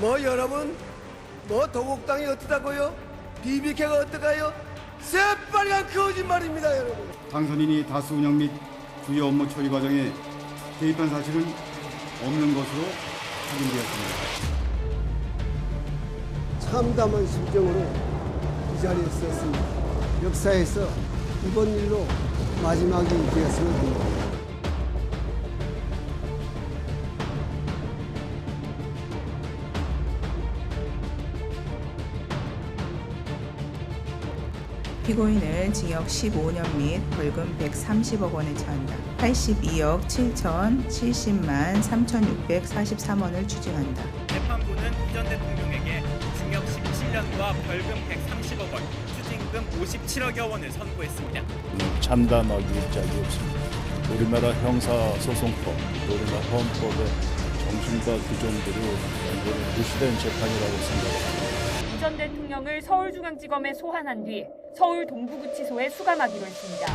뭐 여러분, 뭐 도곡당이 어떠다고요? BBK가 어떠가요? 새빨간 거짓말입니다, 여러분. 당선인이 다수 운영 및 주요 업무 처리 과정에 개입한 사실은 없는 것으로 확인되었습니다. 참담한 심정으로 이 자리에 섰습니다. 역사에서 이번 일로 마지막이 되었으면 합니다. 피고인은 징역 15년 및 벌금 130억 원에 처한다. 82억 7,070만 3,643원을 추징한다. 재판부는 이 전 대통령에게 징역 17년과 벌금 130억 원, 추징금 57억여 원을 선고했습니다. 참담하기 짝이 없습니다. 우리나라 형사소송법, 우리나라 헌법의 정신과 규정들이 완전히 무시된 재판이라고 생각합니다. 이 전 대통령을 서울중앙지검에 소환한 뒤 서울 동부구치소에 수감하기로 했습니다.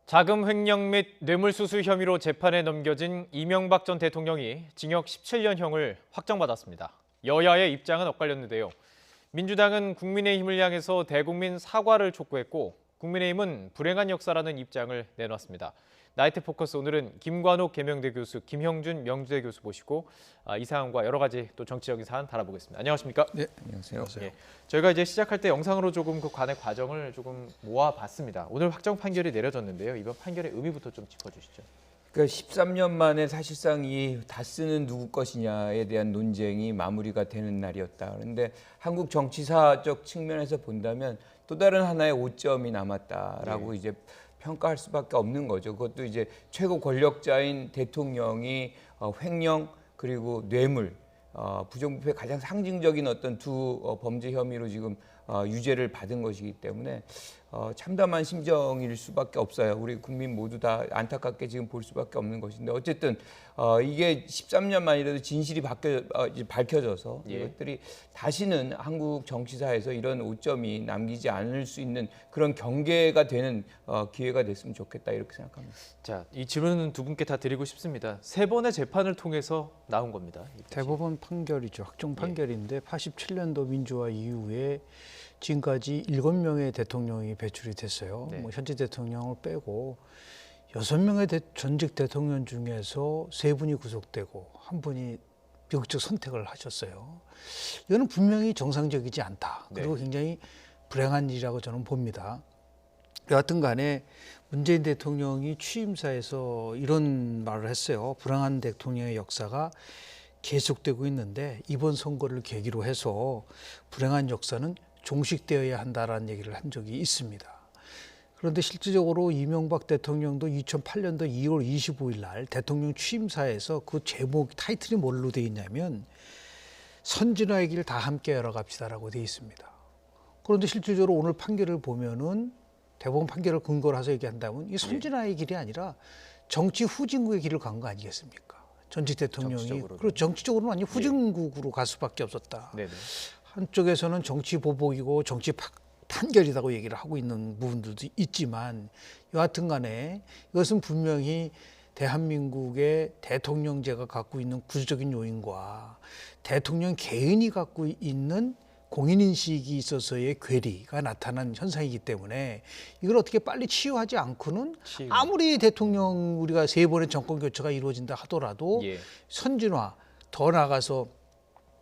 자금 횡령 및 뇌물수수 혐의로 재판에 넘겨진 이명박 전 대통령이 징역 17년형을 확정받았습니다. 여야의 입장은 엇갈렸는데요. 민주당은 국민의힘을 향해서 대국민 사과를 촉구했고 국민의힘은 불행한 역사라는 입장을 내놨습니다. 나이트 포커스 오늘은 김관옥 계명대 교수, 김형준 명주대 교수 모시고 이 사안과 여러 가지 또 정치적인 사안 다뤄보겠습니다. 안녕하십니까? 네, 안녕하세요. 예, 저희가 이제 시작할 때 영상으로 조금 그 관의 과정을 조금 모아봤습니다. 오늘 확정 판결이 내려졌는데요. 이번 판결의 의미부터 좀 짚어주시죠. 그러니까 13년 만에 사실상 이 다스는 누구 것이냐에 대한 논쟁이 마무리가 되는 날이었다. 그런데 한국 정치사적 측면에서 본다면 또 다른 하나의 오점이 남았다라고 이제 평가할 수밖에 없는 거죠. 그것도 이제 최고 권력자인 대통령이 횡령 그리고 뇌물, 부정부패 가장 상징적인 어떤 두 범죄 혐의로 지금 유죄를 받은 것이기 때문에 참담한 심정일 수밖에 없어요. 우리 국민 모두 다 안타깝게 지금 볼 수밖에 없는 것인데 어쨌든 이게 13년 만이라도 진실이 밝혀져서 이것들이 다시는 한국 정치사에서 이런 오점이 남기지 않을 수 있는 그런 경계가 되는 기회가 됐으면 좋겠다 이렇게 생각합니다. 자, 이 질문은 두 분께 다 드리고 싶습니다. 세 번의 재판을 통해서 나온 겁니다. 대법원 판결이죠. 확정 판결인데 87년도 민주화 이후에 지금까지 7명의 대통령이 배출이 됐어요. 네. 뭐 현재 대통령을 빼고 6명의 전직 대통령 중에서 3분이 구속되고 1분이 비극적 선택을 하셨어요. 이거는 분명히 정상적이지 않다. 그리고 굉장히 불행한 일이라고 저는 봅니다. 여하튼 간에 문재인 대통령이 취임사에서 이런 말을 했어요. 불행한 대통령의 역사가 계속되고 있는데 이번 선거를 계기로 해서 불행한 역사는 종식되어야 한다라는 얘기를 한 적이 있습니다. 그런데 실질적으로 이명박 대통령도 2008년도 2월 25일 날 대통령 취임사에서 그 제목 타이틀이 뭘로 돼 있냐면 선진화의 길 다 함께 열어갑시다라고 돼 있습니다. 그런데 실질적으로 오늘 판결을 보면은 대법원 판결을 근거로 해서 얘기한다면 이 선진화의 길이 아니라 정치 후진국의 길을 간 거 아니겠습니까? 전직 대통령이 그리고 정치적으로는 완전 후진국으로 갈 수밖에 없었다. 네네. 한쪽에서는 정치 보복이고 정치 판결이라고 얘기를 하고 있는 부분들도 있지만 여하튼 간에 이것은 분명히 대한민국의 대통령제가 갖고 있는 구조적인 요인과 대통령 개인이 갖고 있는 공인인식이 있어서의 괴리가 나타난 현상이기 때문에 이걸 어떻게 빨리 치유하지 않고는 아무리 대통령 우리가 3번의 정권 교체가 이루어진다 하더라도 선진화 더 나아가서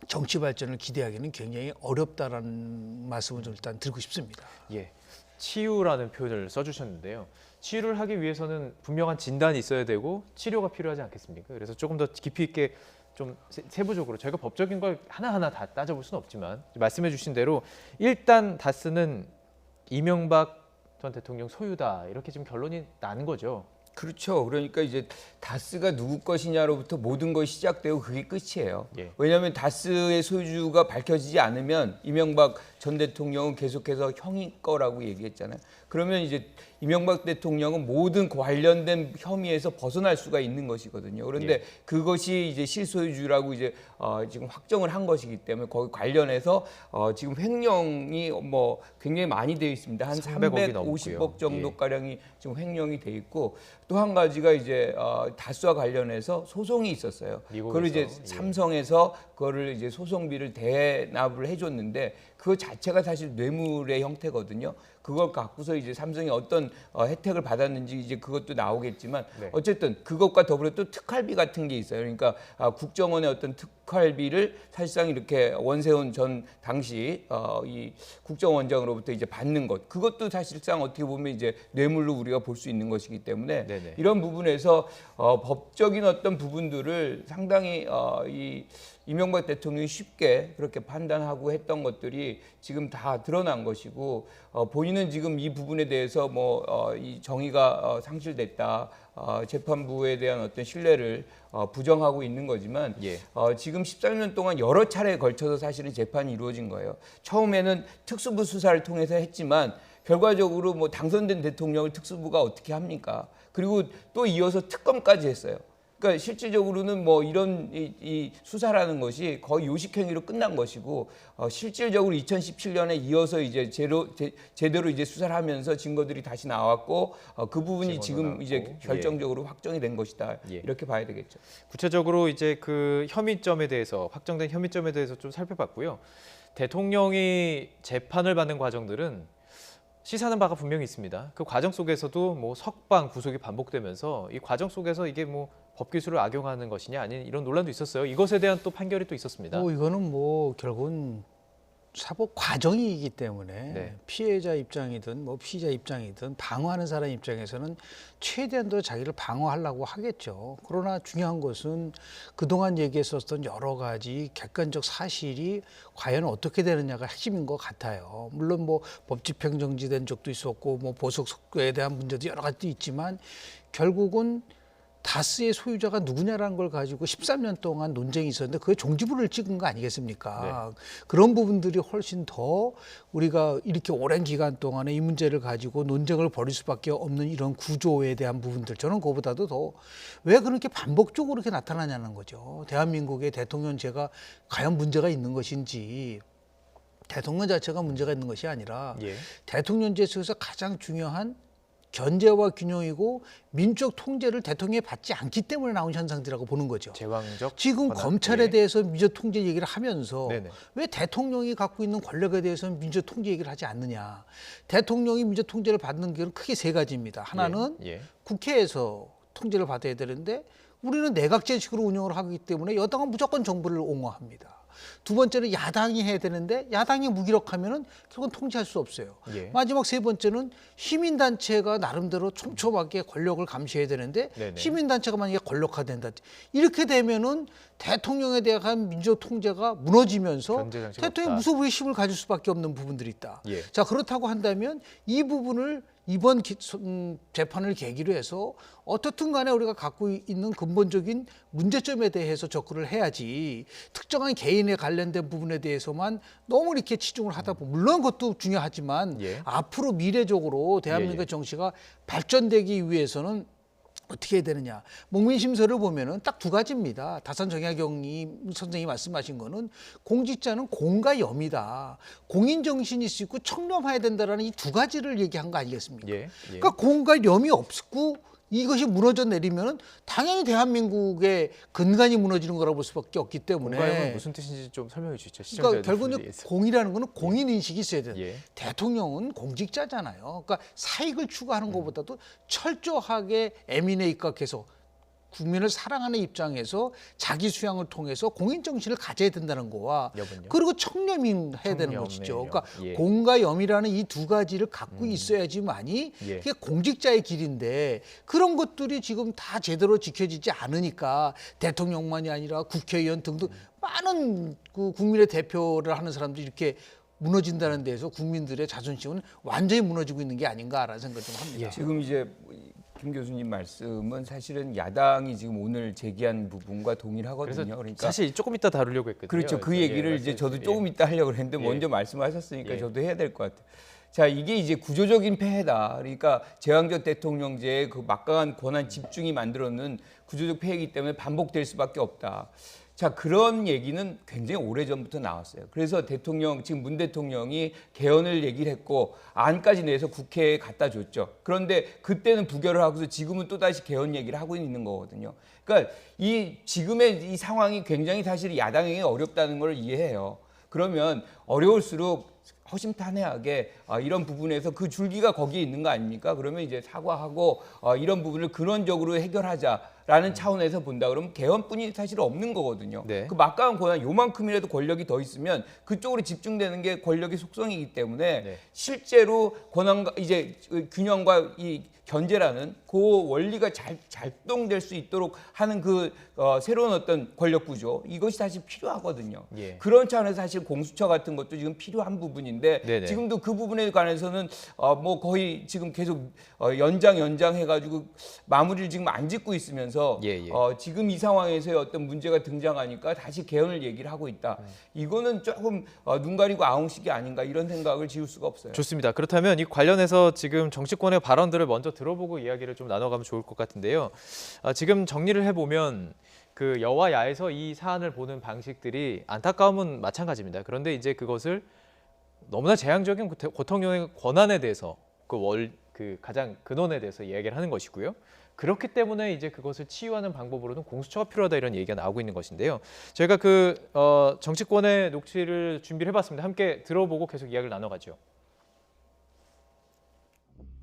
정치 발전을 기대하기는 굉장히 어렵다라는 말씀을 좀 일단 드리고 싶습니다. 예, 치유라는 표현을 써주셨는데요. 치유를 하기 위해서는 분명한 진단이 있어야 되고 치료가 필요하지 않겠습니까? 그래서 조금 더 깊이 있게 좀 세부적으로 저희가 법적인 걸 하나하나 다 따져볼 수는 없지만 말씀해 주신 대로 일단 다스는 이명박 전 대통령 소유다 이렇게 지금 결론이 나는 거죠. 그렇죠. 그러니까 이제 다스가 누구 것이냐로부터 모든 것이 시작되고 그게 끝이에요. 예. 왜냐하면 다스의 소유주가 밝혀지지 않으면 이명박 전 대통령은 계속해서 형이 거라고 얘기했잖아요. 그러면 이제 이명박 대통령은 모든 관련된 혐의에서 벗어날 수가 있는 것이거든요. 그런데 그것이 이제 실소유주라고 이제 지금 확정을 한 것이기 때문에 거기 관련해서 지금 횡령이 뭐 굉장히 많이 되어 있습니다. 한 350억 정도 가량이 지금 횡령이 돼 있고 또 한 가지가 이제 다스와 관련해서 소송이 있었어요. 그걸 이제 삼성에서 그거를 이제 소송비를 대납을 해줬는데 그 자체가 사실 뇌물의 형태거든요. 그걸 갖고서 이제 삼성이 어떤 혜택을 받았는지 이제 그것도 나오겠지만 어쨌든 그것과 더불어 또 특활비 같은 게 있어요. 그러니까 국정원의 어떤 특활비를 사실상 이렇게 원세훈 전 당시 이 국정원장으로부터 이제 받는 것, 그것도 사실상 어떻게 보면 이제 뇌물로 우리가 볼 수 있는 것이기 때문에 이런 부분에서 법적인 어떤 부분들을 상당히 이 이명박 대통령이 쉽게 그렇게 판단하고 했던 것들이 지금 다 드러난 것이고 본인은 지금 이 부분에 대해서 이 정의가 상실됐다, 재판부에 대한 어떤 신뢰를 부정하고 있는 거지만 지금 13년 동안 여러 차례에 걸쳐서 사실은 재판이 이루어진 거예요. 처음에는 특수부 수사를 통해서 했지만 결과적으로 뭐 당선된 대통령을 특수부가 어떻게 합니까? 그리고 또 이어서 특검까지 했어요. 그러니까 실질적으로는 뭐 이런 이 수사라는 것이 거의 요식행위로 끝난 것이고 실질적으로 2017년에 이어서 이제 제대로 이제 수사를 하면서 증거들이 다시 나왔고 그 부분이 지금 이제 결정적으로 확정이 된 것이다. 이렇게 봐야 되겠죠. 구체적으로 이제 그 혐의점에 대해서 확정된 혐의점에 대해서 좀 살펴봤고요. 대통령이 재판을 받는 과정들은 시사하는 바가 분명히 있습니다. 그 과정 속에서도 뭐 석방 구속이 반복되면서 이 과정 속에서 이게 뭐 법기술을 악용하는 것이냐 아닌 이런 논란도 있었어요. 이것에 대한 또 판결이 또 있었습니다. 이거는 뭐 결국은 사법 과정이기 때문에 피해자 입장이든 뭐 피의자 입장이든 방어하는 사람 입장에서는 최대한도 자기를 방어하려고 하겠죠. 그러나 중요한 것은 그동안 얘기했었던 여러 가지 객관적 사실이 과연 어떻게 되느냐가 핵심인 것 같아요. 물론 뭐 법집행정지된 적도 있었고 뭐 보석에 대한 문제도 여러 가지도 있지만 결국은 다스의 소유자가 누구냐라는 걸 가지고 13년 동안 논쟁이 있었는데 그게 종지부를 찍은 거 아니겠습니까? 그런 부분들이 훨씬 더 우리가 이렇게 오랜 기간 동안에 이 문제를 가지고 논쟁을 벌일 수밖에 없는 이런 구조에 대한 부분들, 저는 그거보다도 더 왜 그렇게 반복적으로 이렇게 나타나냐는 거죠. 대한민국의 대통령제가 과연 문제가 있는 것인지, 대통령 자체가 문제가 있는 것이 아니라 대통령제 속에서 가장 중요한 견제와 균형이고 민족 통제를 대통령이 받지 않기 때문에 나온 현상들이라고 보는 거죠. 제왕적 지금 권한. 검찰에 대해서 민족 통제 얘기를 하면서 왜 대통령이 갖고 있는 권력에 대해서는 민족 통제 얘기를 하지 않느냐. 대통령이 민족 통제를 받는 길은 크게 세 가지입니다. 하나는 국회에서 통제를 받아야 되는데 우리는 내각제식으로 운영을 하기 때문에 여당은 무조건 정부를 옹호합니다. 두 번째는 야당이 해야 되는데 야당이 무기력하면은 결국은 통제할 수 없어요. 마지막 세 번째는 시민단체가 나름대로 촘촘하게 권력을 감시해야 되는데 시민단체가 만약에 권력화된다. 이렇게 되면은 대통령에 대한 민족 통제가 무너지면서 대통령이 무소불위심을 가질 수밖에 없는 부분들이 있다. 자, 그렇다고 한다면 이 부분을 이번 재판을 계기로 해서 어떻든 간에 우리가 갖고 있는 근본적인 문제점에 대해서 접근을 해야지 특정한 개인에 관련된 부분에 대해서만 너무 이렇게 치중을 하다 보면 물론 그것도 중요하지만 앞으로 미래적으로 대한민국의 정치가 발전되기 위해서는 어떻게 해야 되느냐. 목민심서를 보면은 딱 두 가지입니다. 다산 정약용 선생님이 말씀하신 거는 공직자는 공과 염이다. 공인 정신이 있고 청렴해야 된다라는 이 두 가지를 얘기한 거 아니겠습니까? 그러니까 공과 염이 없고 이것이 무너져 내리면 당연히 대한민국의 근간이 무너지는 거라고 볼 수밖에 없기 때문에. 공과염은 무슨 뜻인지 좀 설명해 주시죠. 그러니까 결국은 공이라는 거는 공인 인식이 있어야 돼요. 대통령은 공직자잖아요. 그러니까 사익을 추구하는 것보다도 철저하게 에민에 입각해서 국민을 사랑하는 입장에서 자기 수양을 통해서 공인 정신을 가져야 된다는 거와 그리고 청렴해야 되는 것이죠. 그러니까 공과 염이라는 이 두 가지를 갖고 있어야지만이 그게 공직자의 길인데 그런 것들이 지금 다 제대로 지켜지지 않으니까 대통령만이 아니라 국회의원 등등 많은 그 국민의 대표를 하는 사람들이 이렇게 무너진다는 데에서 국민들의 자존심은 완전히 무너지고 있는 게 아닌가라는 생각을 좀 합니다. 지금 이제 김 교수님 말씀은 사실은 야당이 지금 오늘 제기한 부분과 동일하거든요. 그래서 그러니까 사실 조금 이따 다루려고 했거든요. 그렇죠. 그 얘기를 이제 저도 조금 이따 하려고 했는데 먼저 말씀하셨으니까 저도 해야 될 것 같아요. 자, 이게 이제 구조적인 폐해다. 그러니까 제왕적 대통령제의 그 막강한 권한 집중이 만들어놓는 구조적 폐해이기 때문에 반복될 수밖에 없다. 자, 그런 얘기는 굉장히 오래전부터 나왔어요. 그래서 지금 문 대통령이 개헌을 얘기를 했고 안까지 내서 국회에 갖다 줬죠. 그런데 그때는 부결을 하고서 지금은 또다시 개헌 얘기를 하고 있는 거거든요. 그러니까 지금의 이 상황이 굉장히 사실 야당에게 어렵다는 걸 이해해요. 그러면 어려울수록 허심탄회하게 이런 부분에서 그 줄기가 거기에 있는 거 아닙니까? 그러면 이제 사과하고 이런 부분을 근원적으로 해결하자라는 차원에서 본다 그러면 개헌뿐이 사실 없는 거거든요. 네. 그 막강한 권한 요만큼이라도 권력이 더 있으면 그쪽으로 집중되는 게 권력의 속성이기 때문에 실제로 권한과 이제 균형과 이 견제라는 그 원리가 잘 작동될 수 있도록 하는 그 새로운 어떤 권력 구조 이것이 사실 필요하거든요. 그런 차원에서 사실 공수처 같은 것도 지금 필요한 부분인데 지금도 그 부분에 관해서는 뭐 거의 지금 계속 연장해가지고 마무리를 지금 안 짓고 있으면서 지금 이 상황에서의 어떤 문제가 등장하니까 다시 개헌을 얘기를 하고 있다. 이거는 조금 눈 가리고 아웅식이 아닌가 이런 생각을 지울 수가 없어요. 좋습니다. 그렇다면 이 관련해서 지금 정치권의 발언들을 먼저 들어보고 이야기를 좀 나눠가면 좋을 것 같은데요. 지금 정리를 해보면 그 여와야에서 이 사안을 보는 방식들이 안타까움은 마찬가지입니다. 그런데 이제 그것을 너무나 제한적인 대통령의 권한에 대해서 그 가장 근원에 대해서 이야기를 하는 것이고요. 그렇기 때문에 이제 그것을 치유하는 방법으로는 공수처가 필요하다 이런 얘기가 나오고 있는 것인데요. 저희가 그 정치권의 녹취를 준비를 해봤습니다. 함께 들어보고 계속 이야기를 나눠가죠.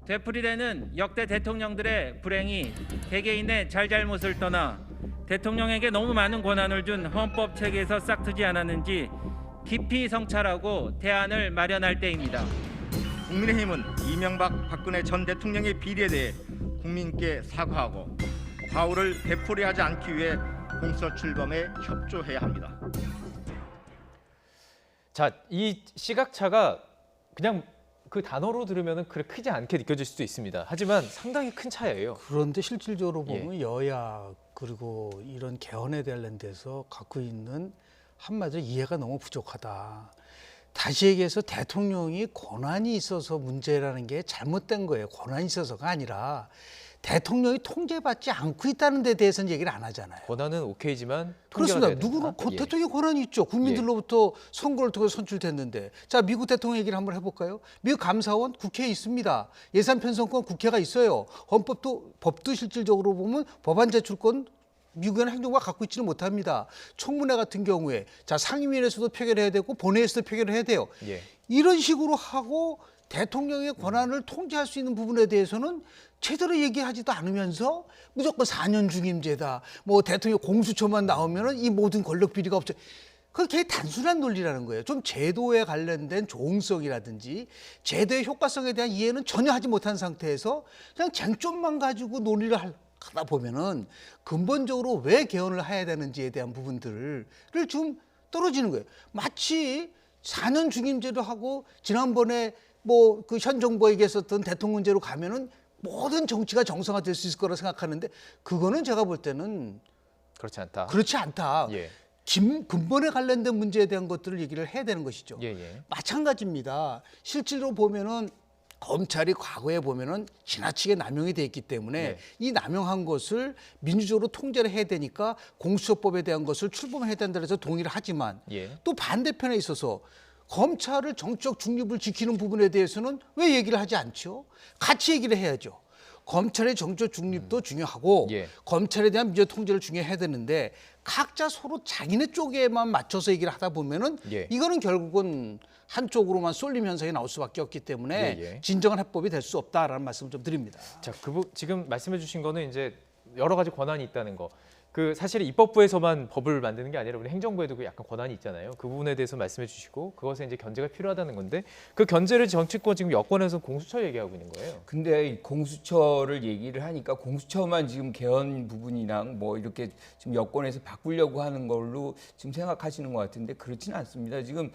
되풀이되는 역대 대통령들의 불행이 개개인의 잘잘못을 떠나 대통령에게 너무 많은 권한을 준 헌법 체계에서 싹트지 않았는지 깊이 성찰하고 대안을 마련할 때입니다. 국민의힘은 이명박 박근혜 전 대통령의 비리에 대해 국민께 사과하고 과오를 되풀이하지 않기 위해 공수처 출범에 협조해야 합니다. 자, 이 시각차가 그냥 그 단어로 들으면 그렇게 크지 않게 느껴질 수도 있습니다. 하지만 상당히 큰 차이예요. 그런데 실질적으로 보면 여야 그리고 이런 개헌에 관련돼서 갖고 있는 한마디로 이해가 너무 부족하다. 다시 얘기해서 대통령이 권한이 있어서 문제라는 게 잘못된 거예요. 권한이 있어서가 아니라 대통령이 통제받지 않고 있다는 데 대해서는 얘기를 안 하잖아요. 권한은 오케이지만 그렇습니다. 누구는 대통령이 권한이 있죠. 국민들로부터 선거를 통해 선출됐는데. 자, 미국 대통령 얘기를 한번 해볼까요? 미국 감사원 국회에 있습니다. 예산 편성권 국회가 있어요. 법도 실질적으로 보면 법안 제출권 미국에는 행정부가 갖고 있지는 못합니다. 청문회 같은 경우에 상임위에서도 표결해야 되고 본회의에서도 표결을 해야 돼요. 이런 식으로 하고 대통령의 권한을 통제할 수 있는 부분에 대해서는 제대로 얘기하지도 않으면서 무조건 4년 중임제다. 뭐 대통령 공수처만 나오면은 이 모든 권력 비리가 없죠. 그게 단순한 논리라는 거예요. 좀 제도에 관련된 조응성이라든지 제도의 효과성에 대한 이해는 전혀 하지 못한 상태에서 그냥 쟁점만 가지고 논의를 하다 보면은 근본적으로 왜 개헌을 해야 되는지에 대한 부분들을 좀 떨어지는 거예요. 마치 4년 중임제도 하고 지난번에 뭐 그 현 정부에게 썼던 대통령제로 가면은 모든 정치가 정상화될 수 있을 거라 생각하는데 그거는 제가 볼 때는 그렇지 않다. 그렇지 않다. 근본에 관련된 문제에 대한 것들을 얘기를 해야 되는 것이죠. 마찬가지입니다. 실질로 보면은 검찰이 과거에 보면은 지나치게 남용이 돼 있기 때문에 이 남용한 것을 민주적으로 통제를 해야 되니까 공수처법에 대한 것을 출범해야 된다 해서 동의를 하지만 또 반대편에 있어서 검찰을 정치적 중립을 지키는 부분에 대해서는 왜 얘기를 하지 않죠? 같이 얘기를 해야죠. 검찰의 정치적 중립도 중요하고 검찰에 대한 민주적 통제를 중요해야 되는데 각자 서로 자기네 쪽에만 맞춰서 얘기를 하다 보면은 이거는 결국은 한쪽으로만 쏠림 현상이 나올 수밖에 없기 때문에 진정한 해법이 될 수 없다라는 말씀을 좀 드립니다. 자, 지금 말씀해 주신 거는 이제 여러 가지 권한이 있다는 거. 그 사실 입법부에서만 법을 만드는 게 아니라 우리 행정부에도 그 약간 권한이 있잖아요. 그 부분에 대해서 말씀해 주시고 그것에 이제 견제가 필요하다는 건데 그 견제를 정치권 지금 여권에서 공수처 얘기하고 있는 거예요. 근데 이 공수처를 얘기를 하니까 공수처만 지금 개헌 부분이랑 뭐 이렇게 지금 여권에서 바꾸려고 하는 걸로 지금 생각하시는 것 같은데 그렇지는 않습니다. 지금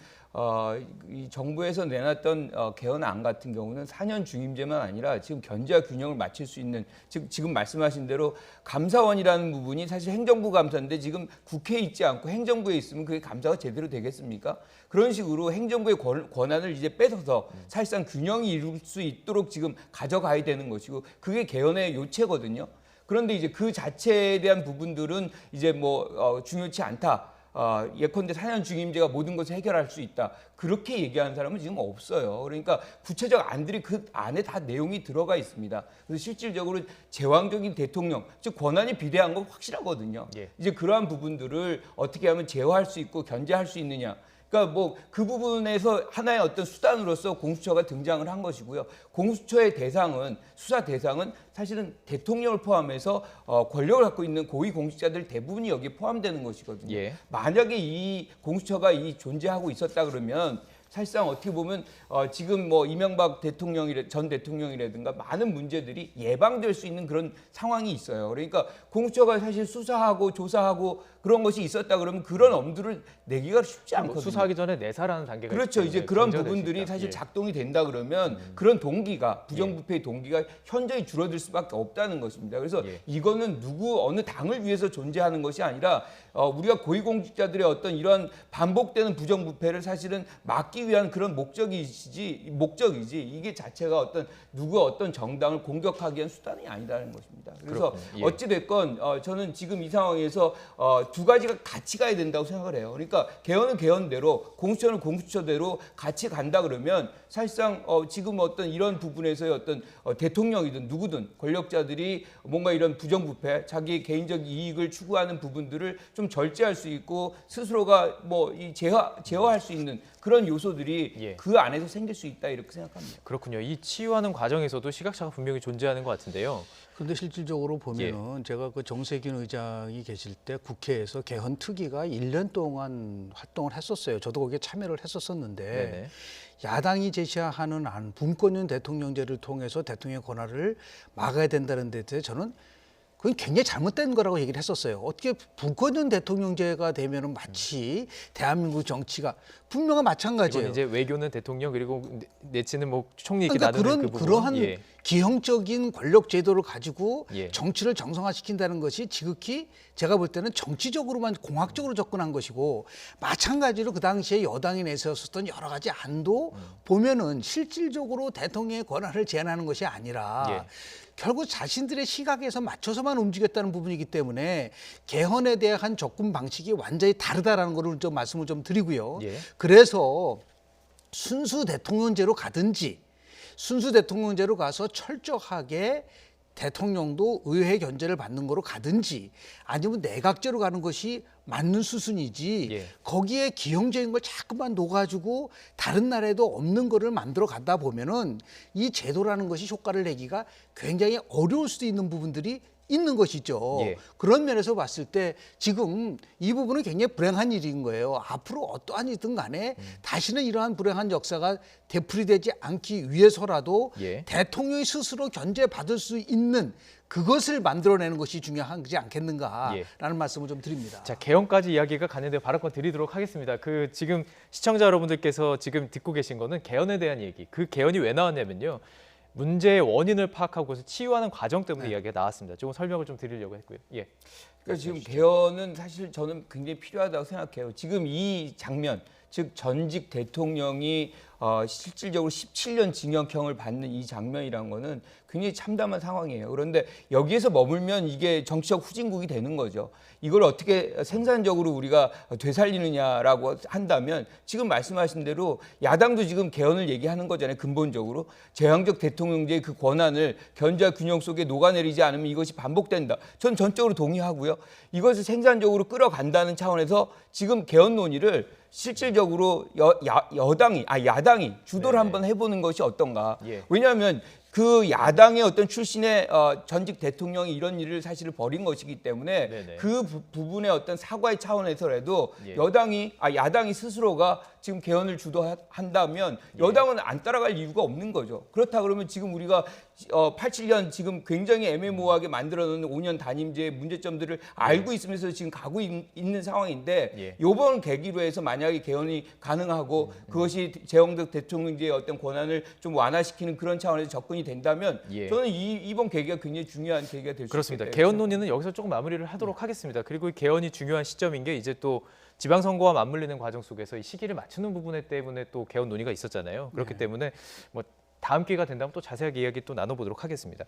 이 정부에서 내놨던 개헌안 같은 경우는 4년 중임제만 아니라 지금 견제와 균형을 맞출 수 있는 지금 말씀하신 대로 감사원이라는 부분이 사실 행정부 감사인데 지금 국회에 있지 않고 행정부에 있으면 그게 감사가 제대로 되겠습니까? 그런 식으로 행정부의 권한을 이제 뺏어서 사실상 균형이 이룰 수 있도록 지금 가져가야 되는 것이고 그게 개헌의 요체거든요. 그런데 이제 그 자체에 대한 부분들은 이제 뭐 중요치 않다. 예컨대 4년 중임제가 모든 것을 해결할 수 있다. 그렇게 얘기하는 사람은 지금 없어요. 그러니까 구체적 안들이 그 안에 다 내용이 들어가 있습니다. 그래서 실질적으로 제왕적인 대통령, 즉 권한이 비대한 건 확실하거든요. 예. 이제 그러한 부분들을 어떻게 하면 제어할 수 있고 견제할 수 있느냐. 그러니까 뭐 그 부분에서 하나의 어떤 수단으로서 공수처가 등장을 한 것이고요. 공수처의 대상은 수사 대상은 사실은 대통령을 포함해서 권력을 갖고 있는 고위 공직자들 대부분이 여기에 포함되는 것이거든요. 예. 만약에 이 공수처가 존재하고 있었다 그러면 사실상 어떻게 보면 지금 뭐 이명박 전 대통령이라든가 많은 문제들이 예방될 수 있는 그런 상황이 있어요. 그러니까 공수처가 사실 수사하고 조사하고 그런 것이 있었다 그러면 그런 엄두를 내기가 쉽지 않거든요. 수사하기 전에 내사라는 단계가 그렇죠. 있기 이제 때문에 그런 견제가 될 수 부분들이 있다. 사실 예. 작동이 된다 그러면 그런 동기가 부정부패의 동기가 현저히 줄어들 수밖에 없다는 것입니다. 그래서 예. 이거는 어느 당을 위해서 존재하는 것이 아니라 우리가 고위공직자들의 어떤 이런 반복되는 부정부패를 사실은 막기 위한 그런 목적이지 이게 자체가 어떤 정당을 공격하기 위한 수단이 아니라는 것입니다. 그래서 그렇군요. 예. 어찌 됐건 저는 지금 이 상황에서 두 가지가 같이 가야 된다고 생각을 해요. 그러니까 개헌은 개헌대로 공수처는 공수처대로 같이 간다 그러면 사실상 지금 어떤 이런 부분에서의 어떤 대통령이든 누구든 권력자들이 뭔가 이런 부정부패, 자기 개인적 이익을 추구하는 부분들을 좀 절제할 수 있고 스스로가 뭐 이 제어할 수 있는 그런 요소들이 예. 그 안에서 생길 수 있다 이렇게 생각합니다. 그렇군요. 이 치유하는 과정에서도 시각차가 분명히 존재하는 것 같은데요. 그런데 실질적으로 보면은 제가 그 정세균 의장이 계실 때 국회에서 개헌 특위가 1년 동안 활동을 했었어요. 저도 거기에 참여를 했었었는데 네네. 야당이 제시하는 안, 분권형 대통령제를 통해서 대통령의 권한을 막아야 된다는 데 대해서 저는 그건 굉장히 잘못된 거라고 얘기를 했었어요. 어떻게 분권형 대통령제가 되면은 마치 대한민국 정치가 분명한 마찬가지예요. 이건 이제 외교는 대통령 그리고 내치는 뭐 총리 이렇게 그러니까 나누는 그 부분. 그러한 예. 기형적인 권력 제도를 가지고 예. 정치를 정상화시킨다는 것이 지극히 제가 볼 때는 정치적으로만 공학적으로 접근한 것이고 마찬가지로 그 당시에 여당이 내세웠었던 여러 가지 안도 보면은 실질적으로 대통령의 권한을 제한하는 것이 아니라 예. 결국 자신들의 시각에서 맞춰서만 움직였다는 부분이기 때문에 개헌에 대한 접근 방식이 완전히 다르다라는 것을 좀 말씀을 좀 드리고요. 예. 그래서 순수 대통령제로 가든지 순수 대통령제로 가서 철저하게 대통령도 의회 견제를 받는 거로 가든지 아니면 내각제로 가는 것이 맞는 수순이지 예. 거기에 기형적인 걸 자꾸만 놓아가지고 다른 나라에도 없는 거를 만들어 가다 보면은 이 제도라는 것이 효과를 내기가 굉장히 어려울 수도 있는 부분들이 있는 것이죠. 예. 그런 면에서 봤을 때 지금 이 부분은 굉장히 불행한 일인 거예요. 앞으로 어떠한 일이든 간에 다시는 이러한 불행한 역사가 되풀이되지 않기 위해서라도 예. 대통령이 스스로 견제받을 수 있는 그것을 만들어내는 것이 중요하지 않겠는가라는 예. 말씀을 좀 드립니다. 자, 개헌까지 이야기가 가는데 발언권 드리도록 하겠습니다. 그 지금 시청자 여러분들께서 지금 듣고 계신 거는 개헌에 대한 얘기. 그 개헌이 왜 나왔냐면요. 문제의 원인을 파악하고서 치유하는 과정 때문에 이야기가 나왔습니다. 조금 설명을 좀 드리려고 했고요. 예. 그러니까 지금 개헌은 사실 저는 굉장히 필요하다고 생각해요. 지금 이 장면, 즉 전직 대통령이 실질적으로 17년 징역형을 받는 이 장면이란 거는 굉장히 참담한 상황이에요. 그런데 여기에서 머물면 이게 정치적 후진국이 되는 거죠. 이걸 어떻게 생산적으로 우리가 되살리느냐라고 한다면 지금 말씀하신 대로 야당도 지금 개헌을 얘기하는 거잖아요. 근본적으로 제왕적 대통령제의 그 권한을 견제와 균형 속에 녹아내리지 않으면 이것이 반복된다. 전 전적으로 동의하고요. 이것을 생산적으로 끌어간다는 차원에서 지금 개헌 논의를 실질적으로 야당이 주도를 네네. 한번 해보는 것이 어떤가. 예. 왜냐하면 그 야당의 어떤 출신의 전직 대통령이 이런 일을 사실을 벌인 것이기 때문에 네네. 그 부분의 어떤 사과의 차원에서라도 예. 야당이 스스로가 지금 개헌을 주도한다면 여당은 안 따라갈 이유가 없는 거죠. 그렇다 그러면 지금 우리가 87년 지금 굉장히 애매모호하게 만들어놓은 5년 단임제의 문제점들을 알고 있으면서 지금 가고 있는 상황인데 이번 계기로 해서 만약에 개헌이 가능하고 그것이 재형덕 대통령제의 어떤 권한을 좀 완화시키는 그런 차원에서 접근이 된다면 저는 이번 계기가 굉장히 중요한 계기가 될 수 있습니다. 그렇습니다. 개헌 논의는 여기서 조금 마무리를 하도록 하겠습니다. 그리고 이 개헌이 중요한 시점인 게 이제 또 지방선거와 맞물리는 과정 속에서 이 시기를 맞추는 부분 때문에 또 개헌 논의가 있었잖아요. 그렇기 때문에 뭐 다음 기회가 된다면 또 자세하게 이야기 또 나눠보도록 하겠습니다.